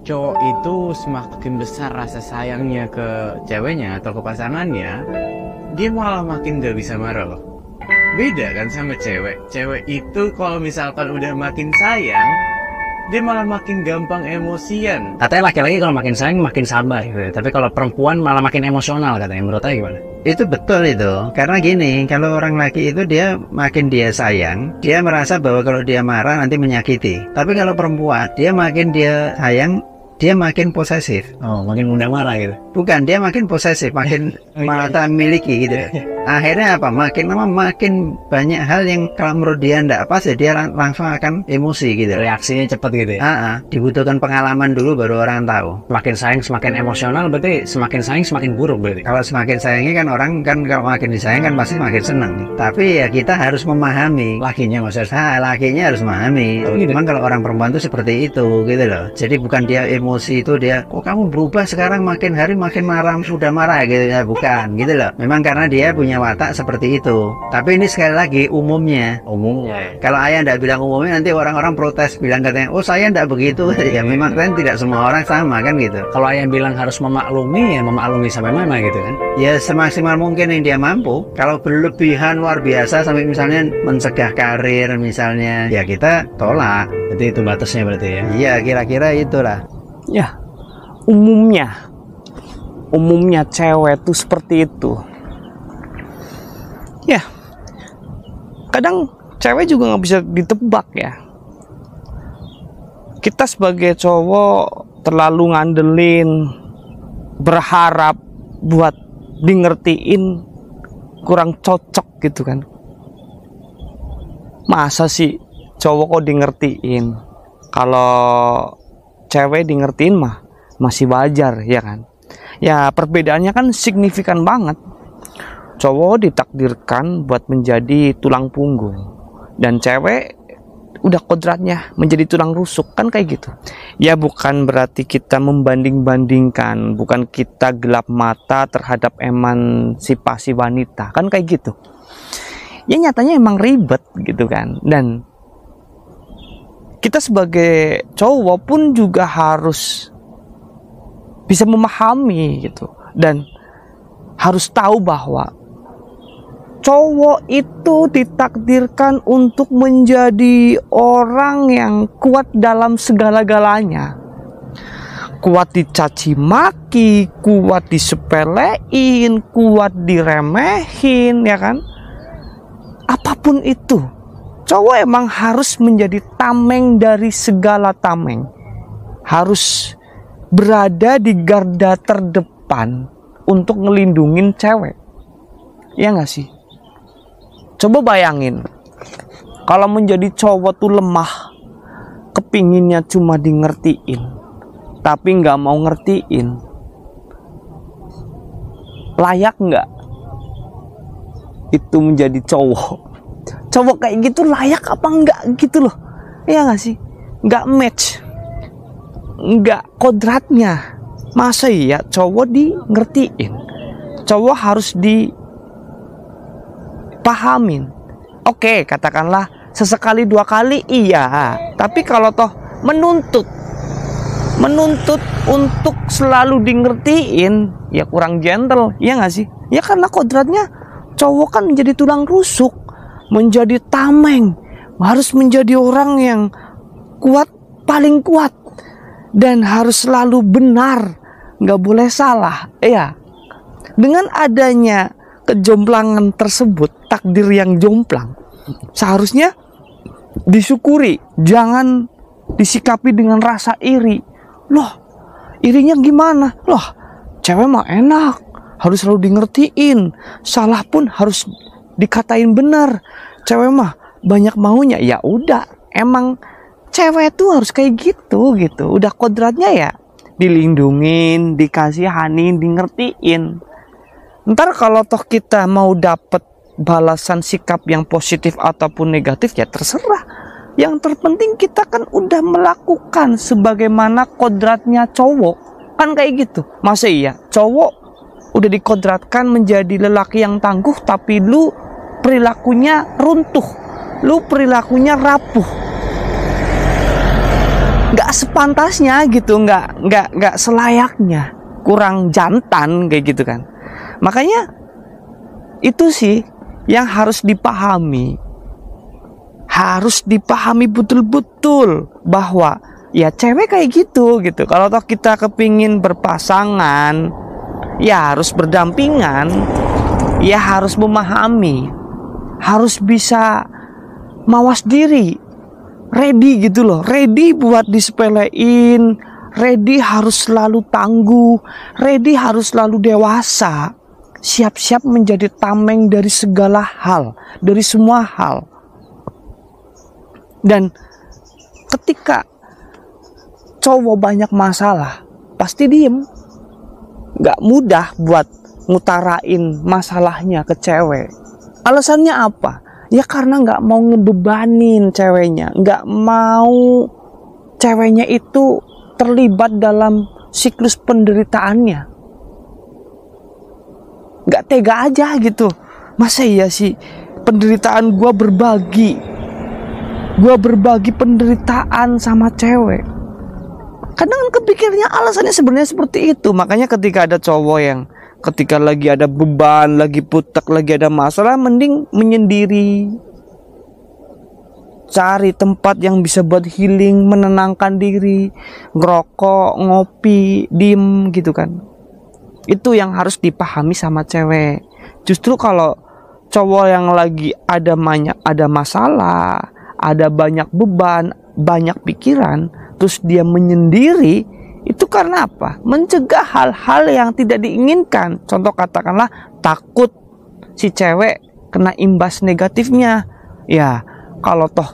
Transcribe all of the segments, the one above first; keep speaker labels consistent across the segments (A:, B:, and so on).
A: cowok itu semakin besar rasa sayangnya ke ceweknya atau ke pasangannya, dia malah makin gak bisa marah loh. Beda kan sama cewek. Cewek itu kalau misalkan udah makin sayang, dia malah makin gampang emosian.
B: Katanya laki-laki kalau makin sayang makin sabar gitu. Tapi kalau perempuan malah makin emosional katanya. Menurut saya gimana?
C: Itu betul itu. Karena gini, kalau orang laki itu dia makin dia sayang, dia merasa bahwa kalau dia marah nanti menyakiti. Tapi kalau perempuan, dia makin dia sayang, dia makin posesif.
B: Oh, makin mudah marah gitu.
C: Bukan, dia makin posesif, makin merasa miliki gitu. Akhirnya apa? Makin lama makin banyak hal yang kalau menurut dia enggak pas, ya dia langsung akan emosi gitu.
B: Reaksinya cepat gitu ya.
C: Dibutuhkan pengalaman dulu baru orang tahu.
B: Makin sayang semakin emosional, berarti semakin sayang semakin buruk berarti.
C: Kalau semakin sayangnya kan orang kan kalau makin disayang kan pasti makin senang. Tapi ya kita harus memahami.
B: Lakinya maksudnya.
C: Lakinya harus memahami.
B: Gitu.
C: Cuman kalau orang perempuan itu seperti itu gitu loh. Jadi bukan dia emosi itu dia, kok kamu berubah sekarang makin hari makin marah, sudah marah gitu ya, bukan gitu loh. Memang karena dia punya watak seperti itu. Tapi ini sekali lagi umumnya. Kalau ayah tidak bilang umumnya, nanti orang-orang protes bilang katanya, oh saya tidak begitu. Ya memang kan tidak semua orang sama kan gitu.
B: Kalau ayah bilang harus memaklumi, ya memaklumi sampai mana gitu kan?
C: Ya semaksimal mungkin yang dia mampu. Kalau berlebihan luar biasa sampai misalnya mencegah karir misalnya, ya kita tolak.
B: Jadi itu batasnya berarti ya?
C: Iya, kira-kira itulah.
D: Ya, umumnya cewek tuh seperti itu. Ya, kadang cewek juga nggak bisa ditebak ya. Kita sebagai cowok terlalu ngandelin, berharap buat di ngertiin, kurang cocok gitu kan. Masa sih cowok kok di ngertiin? Kalau cewek di ngertiin mah masih wajar ya kan. Ya perbedaannya kan signifikan banget. Cowok ditakdirkan buat menjadi tulang punggung, dan cewek udah kodratnya menjadi tulang rusuk kan kayak gitu. Ya bukan berarti kita membanding-bandingkan, bukan kita gelap mata terhadap emansipasi wanita kan kayak gitu. Ya nyatanya emang ribet gitu kan. Dan kita sebagai cowok pun juga harus bisa memahami gitu, dan harus tahu bahwa cowok itu ditakdirkan untuk menjadi orang yang kuat dalam segala-galanya. Kuat dicaci maki, kuat disepelein, kuat diremehin, ya kan? Apapun itu, cowok emang harus menjadi tameng dari segala tameng. Harus berada di garda terdepan untuk ngelindungin cewek. Ya nggak sih? Coba bayangin, kalau menjadi cowok tuh lemah, kepinginnya cuma di ngertiin, tapi nggak mau ngertiin. Layak nggak itu menjadi cowok? Cowok kayak gitu layak apa enggak gitu loh? Iya nggak sih? Nggak match, nggak kodratnya. Masa iya cowok di ngertiin? Cowok harus dipahamin. Oke, katakanlah sesekali dua kali iya, tapi kalau toh menuntut untuk selalu di ngertiin, ya kurang gentle, ya nggak sih? Ya karena kodratnya cowok kan menjadi tulang rusuk, menjadi tameng, harus menjadi orang yang kuat, paling kuat, dan harus selalu benar, nggak boleh salah. Ya, dengan adanya kejomplangan tersebut, takdir yang jomplang, seharusnya disyukuri, jangan disikapi dengan rasa iri. Loh, irinya gimana? Loh, cewek mah enak, harus selalu di ngertiin, salah pun harus dikatain benar. Cewek mah banyak maunya. Ya udah, emang cewek tuh harus kayak gitu. Udah kodratnya ya dilindungin, dikasihanin, di ngertiin. Ntar kalau toh kita mau dapet balasan sikap yang positif ataupun negatif, ya terserah. Yang terpenting kita kan udah melakukan sebagaimana kodratnya cowok. Kan kayak gitu. Masa iya cowok udah dikodratkan menjadi lelaki yang tangguh, tapi lu perilakunya runtuh, lu perilakunya rapuh. nggak sepantasnya gitu, nggak selayaknya, kurang jantan kayak gitu kan. Makanya itu sih yang harus dipahami betul-betul bahwa ya cewek kayak gitu. Kalau toh kita kepingin berpasangan, ya harus berdampingan, ya harus memahami, harus bisa mawas diri, ready gitu loh, ready buat disepelein, ready harus selalu tangguh, ready harus selalu dewasa, siap-siap menjadi tameng dari segala hal, dari semua hal. Dan ketika cowok banyak masalah, pasti diem, gak mudah buat ngutarain masalahnya ke cewek. Alasannya apa? Ya karena gak mau ngebebanin ceweknya, gak mau ceweknya itu terlibat dalam siklus penderitaannya. Gak tega aja gitu. Masa iya sih penderitaan gue berbagi penderitaan sama cewek. Kadang kepikirnya alasannya sebenarnya seperti itu. Makanya ketika ada cowok yang ketika lagi ada beban, lagi putek, lagi ada masalah, mending menyendiri, cari tempat yang bisa buat healing, menenangkan diri, ngerokok, ngopi, diem gitu kan. Itu yang harus dipahami sama cewek. Justru kalau cowok yang lagi ada masalah, ada banyak beban, banyak pikiran, terus dia menyendiri, itu karena apa? Mencegah hal-hal yang tidak diinginkan. Contoh katakanlah takut si cewek kena imbas negatifnya. Ya, kalau toh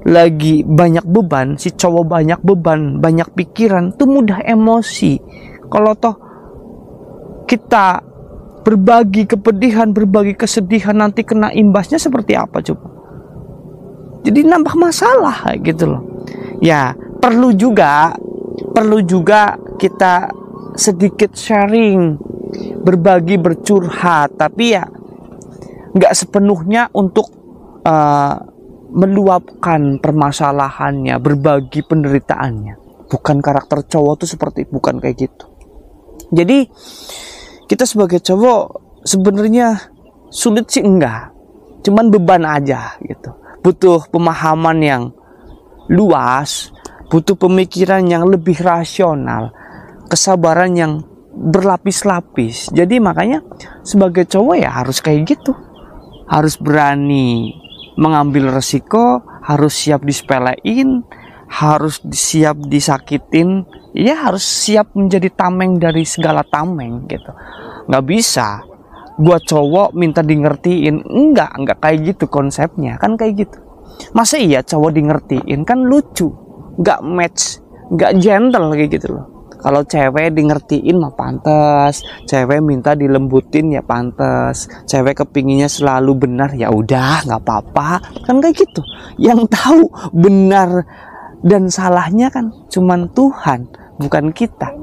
D: lagi banyak beban, si cowok banyak beban, banyak pikiran, itu mudah emosi. Kalau toh kita berbagi kepedihan, berbagi kesedihan, nanti kena imbasnya seperti apa coba? Jadi nambah masalah gitu loh. Ya, perlu juga kita sedikit sharing, berbagi, bercurhat, tapi ya nggak sepenuhnya untuk meluapkan permasalahannya, berbagi penderitaannya. Bukan karakter cowok tuh seperti, bukan kayak gitu. Jadi kita sebagai cowok sebenarnya sulit sih enggak, cuman beban aja gitu. Butuh pemahaman yang luas, butuh pemikiran yang lebih rasional, kesabaran yang berlapis-lapis. Jadi makanya sebagai cowok ya harus kayak gitu, harus berani mengambil resiko, harus siap disepelein, harus siap disakitin, ya harus siap menjadi tameng dari segala tameng gitu. Nggak bisa gua cowok minta di ngertiin, enggak kayak gitu konsepnya, kan kayak gitu. Masa iya cowok di ngertiin, kan lucu, nggak match, nggak gentle kayak gitu loh. Kalau cewek di ngertiin mah pantas, cewek minta dilembutin ya pantas, cewek kepinginnya selalu benar ya udah nggak apa-apa, kan kayak gitu. Yang tahu benar dan salahnya kan cuman Tuhan, bukan kita.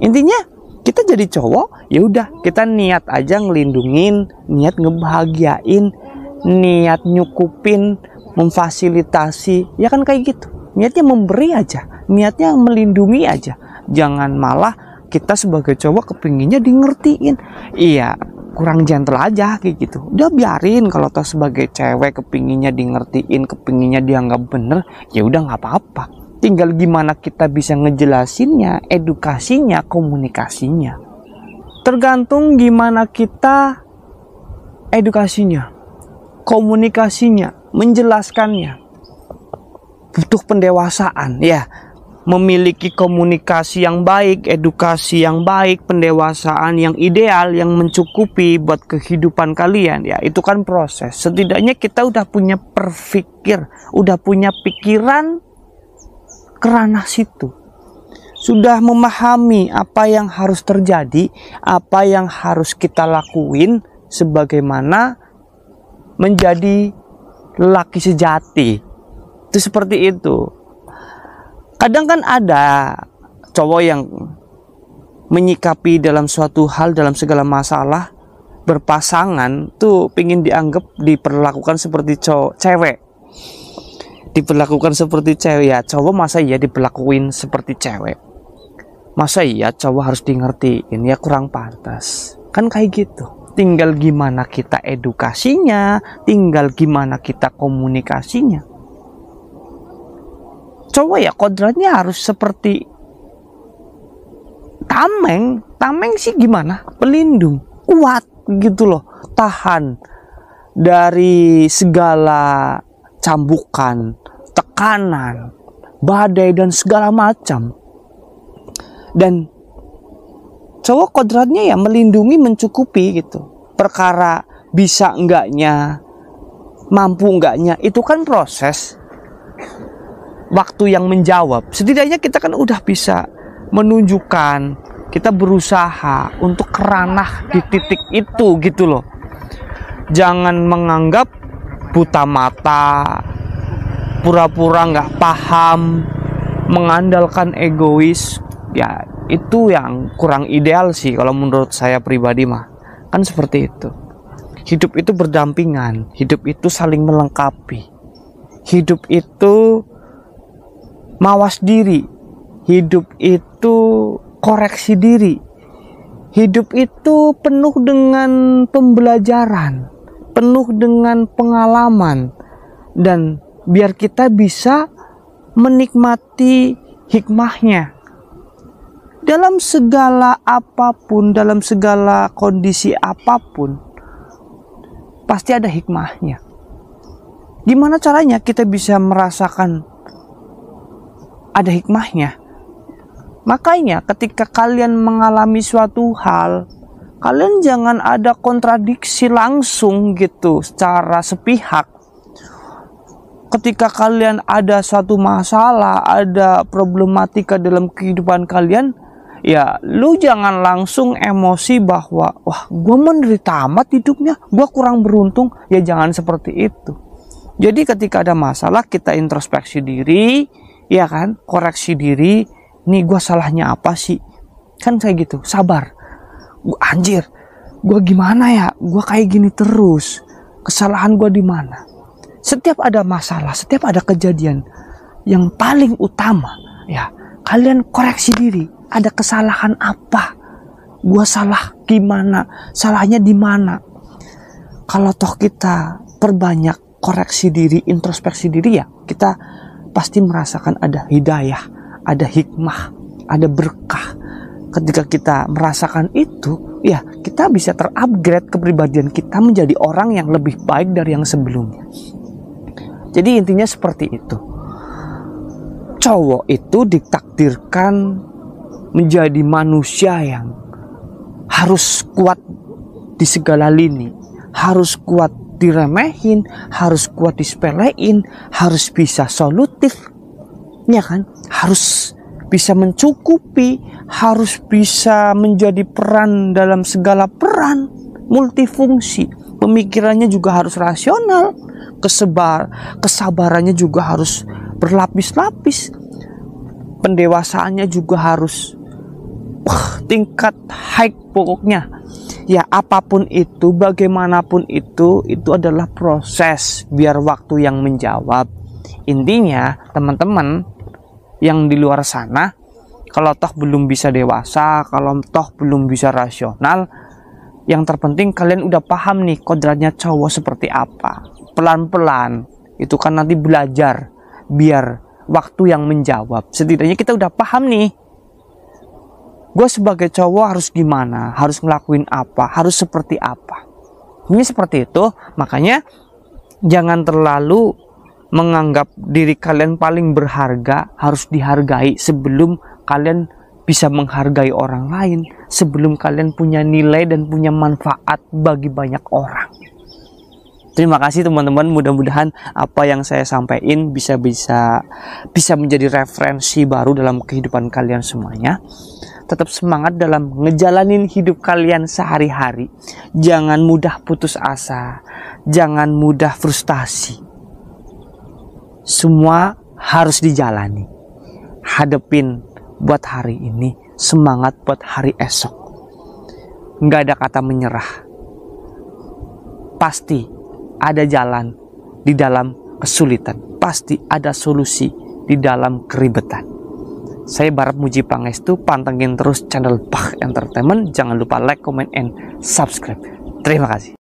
D: Intinya kita jadi cowok, ya udah kita niat aja ngelindungin, niat ngebahagiain, niat nyukupin, memfasilitasi, ya kan kayak gitu. Niatnya memberi aja, niatnya melindungi aja. Jangan malah kita sebagai cowok kepinginnya di ngertiin. Iya, kurang gentle aja kayak gitu. Udah biarin kalau toh sebagai cewek kepinginnya di ngertiin, kepinginnya dianggap bener, ya udah nggak apa-apa. Tinggal gimana kita bisa ngejelasinnya, edukasinya, komunikasinya. Tergantung gimana kita edukasinya, komunikasinya, menjelaskannya. Butuh pendewasaan, ya. Memiliki komunikasi yang baik, edukasi yang baik, pendewasaan yang ideal, yang mencukupi buat kehidupan kalian, ya itu kan proses. Setidaknya kita udah punya berpikir, udah punya pikiran kerana situ, sudah memahami apa yang harus terjadi, apa yang harus kita lakuin sebagaimana menjadi lelaki sejati. Itu seperti itu. Kadang kan ada cowok yang menyikapi dalam suatu hal, dalam segala masalah, berpasangan tuh pingin dianggap, diperlakukan seperti cewek. diperlakukan seperti cewek. Ya cowok masa iya diperlakuin seperti cewek? Masa iya cowok harus di ngertiin? Ya kurang pantas. Kan kayak gitu. Tinggal gimana kita edukasinya, tinggal gimana kita komunikasinya. Cowok ya kodratnya harus seperti tameng. Tameng sih gimana? Pelindung, kuat gitu loh, tahan dari segala cambukan, tekanan, badai dan segala macam. Dan cowok kodratnya ya melindungi, mencukupi gitu. Perkara bisa enggaknya, mampu enggaknya, itu kan proses. Waktu yang menjawab. Setidaknya kita kan udah bisa menunjukkan kita berusaha untuk keranah di titik itu gitu loh. Jangan menganggap buta mata, pura-pura nggak paham, mengandalkan egois. Ya itu yang kurang ideal sih kalau menurut saya pribadi mah. Kan seperti itu. Hidup itu berdampingan, hidup itu saling melengkapi. Hidup itu mawas diri, hidup itu koreksi diri. Hidup itu penuh dengan pembelajaran, penuh dengan pengalaman, dan biar kita bisa menikmati hikmahnya. Dalam segala apapun, dalam segala kondisi apapun, pasti ada hikmahnya. Gimana caranya kita bisa merasakan ada hikmahnya? Makanya ketika kalian mengalami suatu hal, kalian jangan ada kontradiksi langsung gitu secara sepihak. Ketika kalian ada suatu masalah, ada problematika dalam kehidupan kalian, ya lu jangan langsung emosi bahwa wah gue menderita amat hidupnya, gue kurang beruntung. Ya jangan seperti itu. Jadi ketika ada masalah kita introspeksi diri, ya kan, koreksi diri. Nih gue salahnya apa sih? Kan kayak gitu, sabar. Anjir, gue gimana ya? Gue kayak gini terus. Kesalahan gue di mana? Setiap ada masalah, setiap ada kejadian, yang paling utama, ya kalian koreksi diri. Ada kesalahan apa? Gue salah gimana? Salahnya di mana? Kalau toh kita perbanyak koreksi diri, introspeksi diri, ya kita pasti merasakan ada hidayah, ada hikmah, ada berkah. Ketika kita merasakan itu, ya kita bisa terupgrade kepribadian kita menjadi orang yang lebih baik dari yang sebelumnya. Jadi intinya seperti itu. Cowok itu ditakdirkan menjadi manusia yang harus kuat di segala lini, harus kuat diremehin, harus kuat disepelein, harus bisa solutif, ya kan? Harus bisa mencukupi, harus bisa menjadi peran dalam segala peran, multifungsi. Pemikirannya juga harus rasional, kesabarannya juga harus berlapis-lapis, pendewasaannya juga harus tingkat high pokoknya. Ya apapun itu, bagaimanapun itu adalah proses biar waktu yang menjawab. Intinya teman-teman yang di luar sana, kalau toh belum bisa dewasa, kalau toh belum bisa rasional, yang terpenting kalian udah paham nih kodratnya cowok seperti apa. Pelan-pelan, itu kan nanti belajar biar waktu yang menjawab. Setidaknya kita udah paham nih, gue sebagai cowok harus gimana, harus ngelakuin apa, harus seperti apa. Ini seperti itu. Makanya jangan terlalu menganggap diri kalian paling berharga, harus dihargai sebelum kalian bisa menghargai orang lain, sebelum kalian punya nilai dan punya manfaat bagi banyak orang. Terima kasih teman-teman, mudah-mudahan apa yang saya sampaikan bisa menjadi referensi baru dalam kehidupan kalian semuanya. Tetap semangat dalam ngejalanin hidup kalian sehari-hari. Jangan mudah putus asa, jangan mudah frustasi. Semua harus dijalani. Hadepin buat hari ini, semangat buat hari esok. Nggak ada kata menyerah. Pasti ada jalan di dalam kesulitan, pasti ada solusi di dalam keribetan. Saya Barat Muji Pangestu, pantengin terus channel Bah Entertainment. Jangan lupa like, comment, and subscribe. Terima kasih.